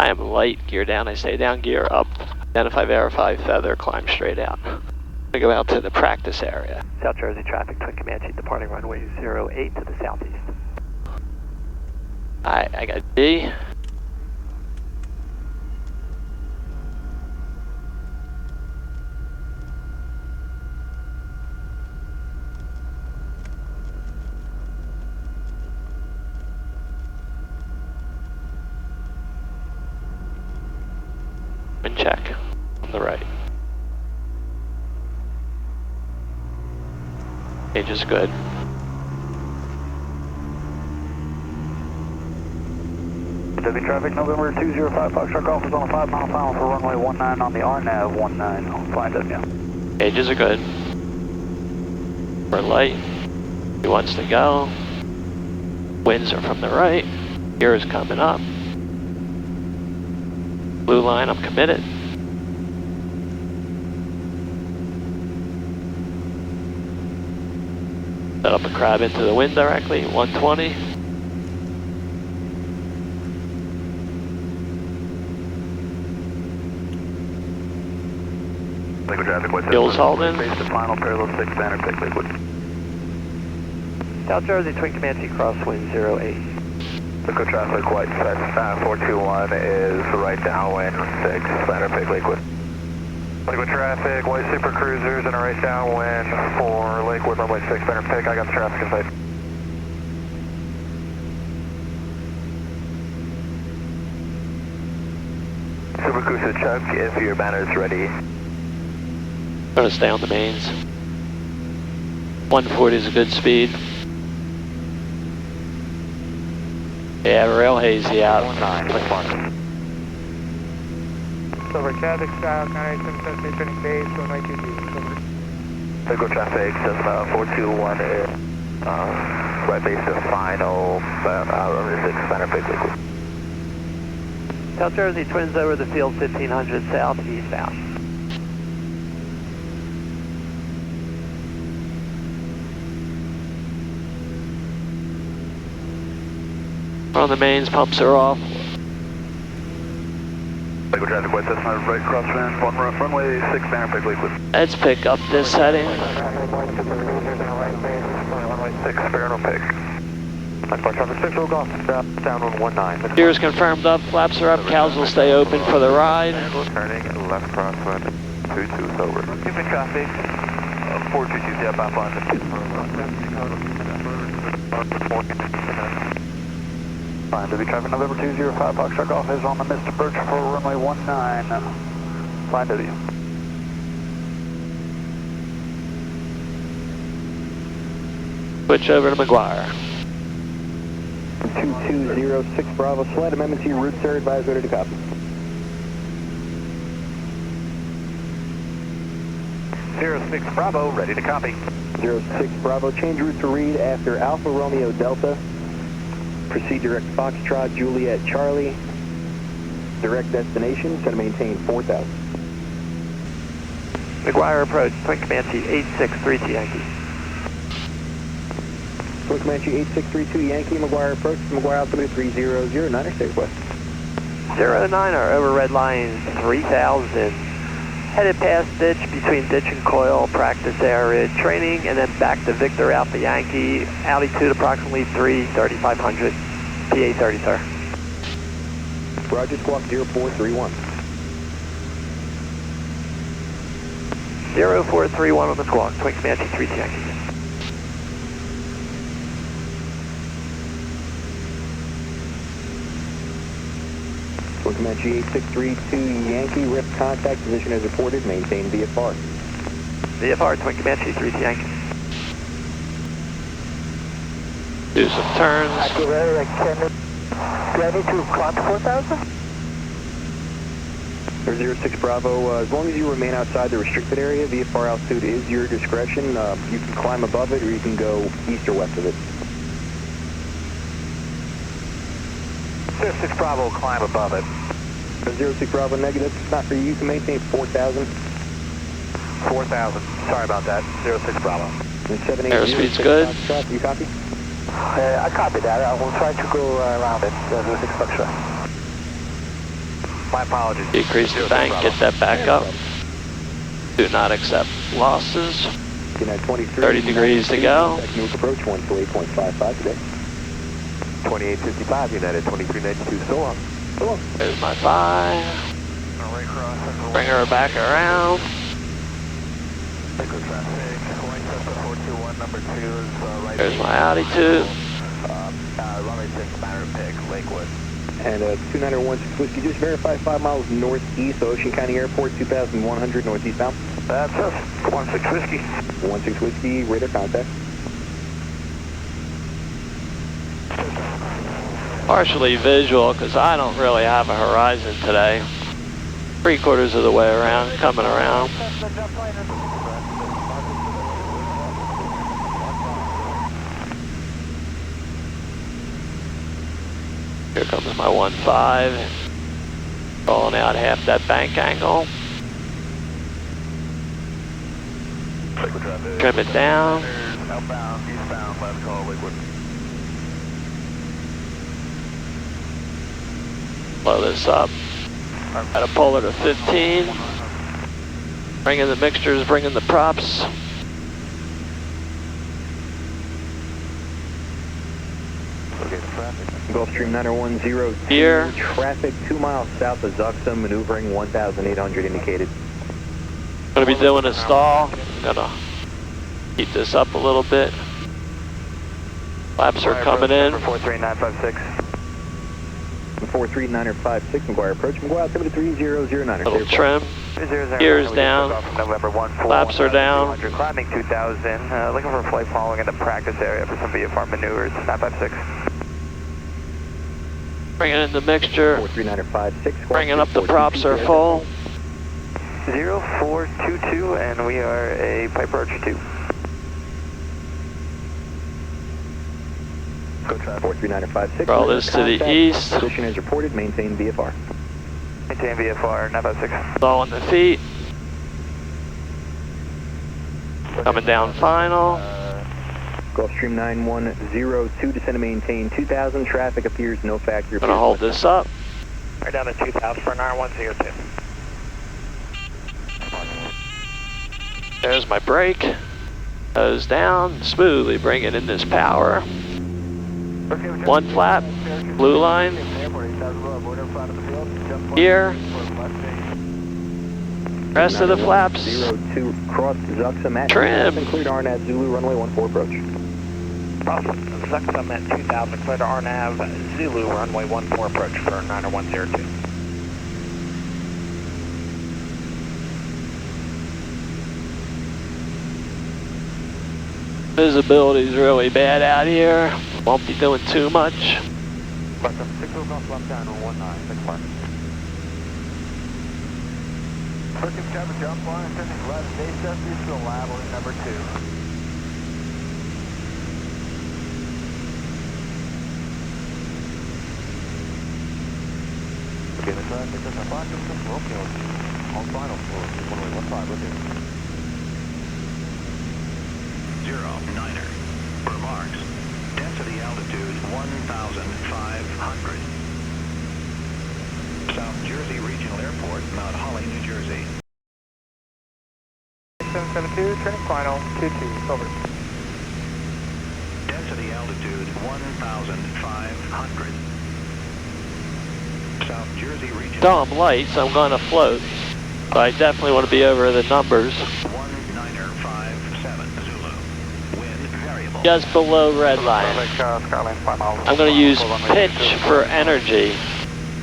I am light, gear down, I stay down, gear up. Identify, verify, feather, climb straight out. I go out to the practice area. South Jersey traffic, Twin Comanche, departing runway 08 to the southeast. Alright, I got D. And check on the right. Gauge is good. Heavy traffic, November 205 Foxtrot Golf is on a 5 mile final for runway 19 on the RNAV 19, flying W. Gauges are good. We're light. He wants to go. Winds are from the right. Gear is coming up. Blue line, I'm committed. Set up a crab into the wind directly, 120. Liquid traffic, what's Fuel's holding. Base to final, parallel 6, banner, pick liquid. South Jersey, Twin Comanche, crosswind 08. Liquid traffic, white set, 421 is right downwind 6, banner, pick liquid. Liquid traffic, white super cruisers and a right downwind for Lakewood, runway 6, banner, pick. I got the traffic in sight. Super cruiser Chuck, if your banner is ready. I'm gonna stay on the mains. 140 is a good speed. Yeah, real hazy out. 19, click mark. Over traffic, Connection, turning base, 192G. Liquid traffic, Cessna 421 is right base to final, 6, banner, pick liquid. South Jersey, twins over the field, 1500 south, eastbound. We're on the mains, pumps are off. Liquid traffic, white Cessna, right crosswind, runway 6, banner, pick liquid. Let's pick up this setting. 6, banner, pick. Liquid traffic, 6, roll off, down on 19. Gear's confirmed up, flaps are up, cows will stay open for the ride. Turning left crosswind, 22 sober. Keeping traffic, 422, yeah, back on. Fine, Heavy traffic, November 205 Foxtrot Golf is on the Mr. Birch for runway 19. Fine, W. Switch over to McGuire. 2206 Bravo, slight amendment to your route, sir, advise ready to copy. 06 Bravo, ready to copy. 06 Bravo, change route to read after Alpha Romeo Delta. Proceed direct Foxtrot, Juliet, Charlie. Direct destination, set to maintain 4,000. McGuire approach, Twin Comanche 863 Yankee. Twin Comanche 8632 Yankee, McGuire approach, McGuire altimeter 3009, stay west. 09 are over red line 3000. Headed past ditch, between ditch and coil, practice area, training, and then back to Victor Alpha Yankee, altitude approximately 3500, PA 30, sir. Roger, squawk 0431. 0431 on the squawk, Twin Comanche 3 Yankee. Twin Comanche 8632 Yankee, RIP contact, position as reported, maintain VFR. VFR, Twin Comanche 3 Yankee. Do some turns. Do I need to climb to 4,000? 06 Bravo, as long as you remain outside the restricted area, VFR altitude is your discretion. You can climb above it or you can go east or west of it. 06 Bravo, climb above it. 06 Bravo negative, it's not for you, you can maintain 4,000. 4,000, sorry about that, 06 Bravo. Airspeed's good. You copy? I copy that, I will try to go around it, 06 Foxtrot. My apologies. Decrease the bank, get that back up. Do not accept losses. 30 degrees to go. Newark approach 128.55 today. 2855, United 2392, so long. So long. There's my 5. Bring her back around. Liquid traffic, White Delta 421, number 2 is right. There's my altitude. Runway 6, Banner Pick, Lakewood. And 2916 Whiskey, just verify 5 miles northeast, Ocean County Airport, 2100 northeastbound. That's us, 16 Whiskey. 16 Whiskey, radar contact. Partially visual because I don't really have a horizon today. 3/4 of the way around, coming around. Here comes my 1.5, rolling out half that bank angle. Trim it down. Outbound, eastbound, left call, Lakewood. Blow this up. Gotta pull her to 15. Bring in the mixtures, bring in the props. Gulfstream 90102. Here. Traffic 2 miles south of Zuxum, maneuvering 1,800 indicated. Gonna be doing a stall. Gonna keep this up a little bit. Flaps are coming in. 43956. 43956, McGuire approach. McGuire altimeter 3009. Little trim. Gears down. Flaps are down. Climbing 2000. Looking for a flight following in the practice area for some VFR maneuvers. 956. Bringing in the mixture. 43956. Bringing up the props are full. 0422, and we are a Piper Archer 2. Go traffic 43956. Roll this to the east. Position as reported, maintain VFR. Maintain VFR, 956. All on the feet. Coming down final. Gulfstream 9102, descend to maintain 2000. Traffic appears no factor. Gonna hold this up. Right down to 2000 for 9102. There's my brake. Nose down. Smoothly bringing in this power. 1 flap. Blue line. Here. Rest of the flaps. 02 cross Zuxum at Trim. cleared RNAV Zulu runway 14 approach. Awesome. Zuxum at 2000, clear to RNAV Zulu runway 14 approach for 90102. Visibility is really bad out here. Won't be doing too much. Welcome, 6 off left down on 19, 6 mark. Perkins Cabin jump line, sending left, base safety to the lateral number 2. Okay, the traffic is a 5 distance, okay, on final floor, 115, looking. 09er. Remarks. Density altitude 1,500. South Jersey Regional Airport, Mount Holly, New Jersey. 772, turning final, 22, over. Density altitude 1,500. South Jersey Regional. Though I'm light, so I'm gonna float. But I definitely want to be over the numbers. 1957 Zulu. Wind variable. Just below red line. I'm going to use pitch for energy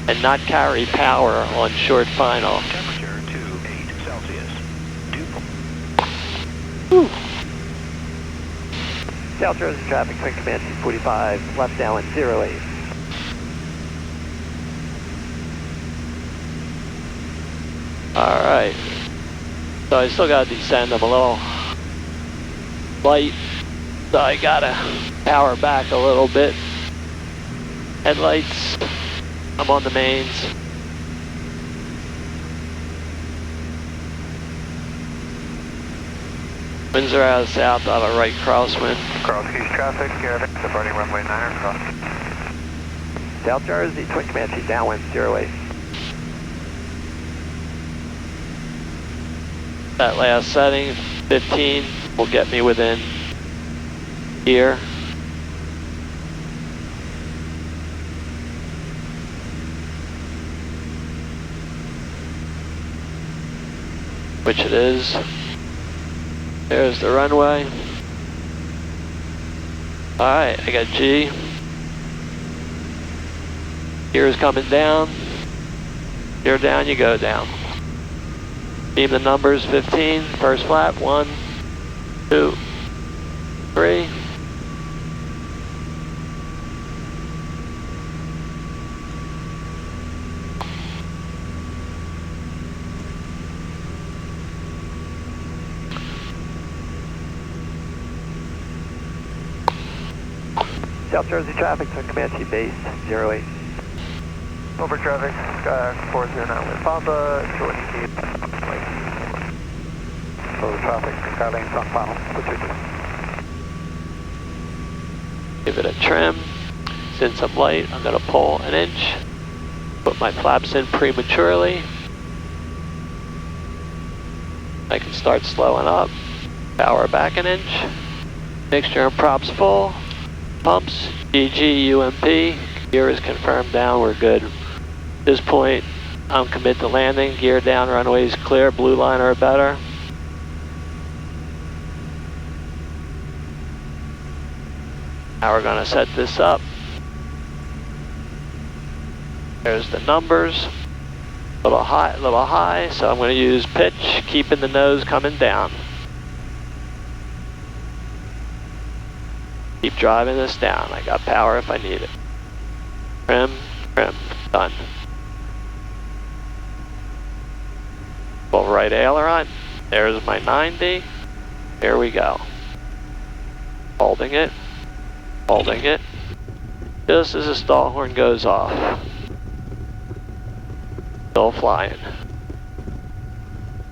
and not carry power on short final. Temperature 28 Celsius. Dew Whew. South Jersey traffic, quick command 245, left down 08. Alright. So I still got to descend. I'm a little light. So I got to power back a little bit. Headlights. I'm on the mains. Winds are out of south. I have a right crosswind. Cross Keys traffic, departing runway 9er, cross. South Jersey, twin command, downwind 08. That last setting, 15, will get me within gear. Which it is. There's the runway. Alright, I got G. Gear is coming down. Gear down, you go down. Beam the numbers, 15, first flap, 1, 2, 3. South Jersey traffic to Comanche base 08. Over traffic, 409 with Papa, Jordan Keep. Over traffic, Skylane South Final, Give it a trim. Since I'm light, I'm gonna pull an inch. Put my flaps in prematurely. I can start slowing up. Power back an inch. Mixture and props full. Pumps, GG, UMP. Gear is confirmed down, we're good. At this point, I'm commit to landing. Gear down, runways clear, blue line or better. Now we're gonna set this up. There's the numbers. Little high, so I'm gonna use pitch, keeping the nose coming down. Keep driving this down. I got power if I need it. Trim, trim, done. Full right aileron. There's my 90. Here we go. Holding it. Holding it. Just as the stall horn goes off. Still flying.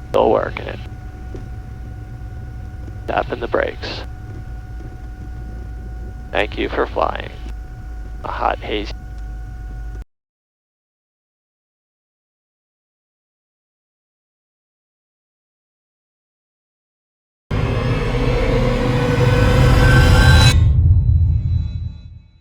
Still working it. Tapping the brakes. Thank you for flying. A hot, hazy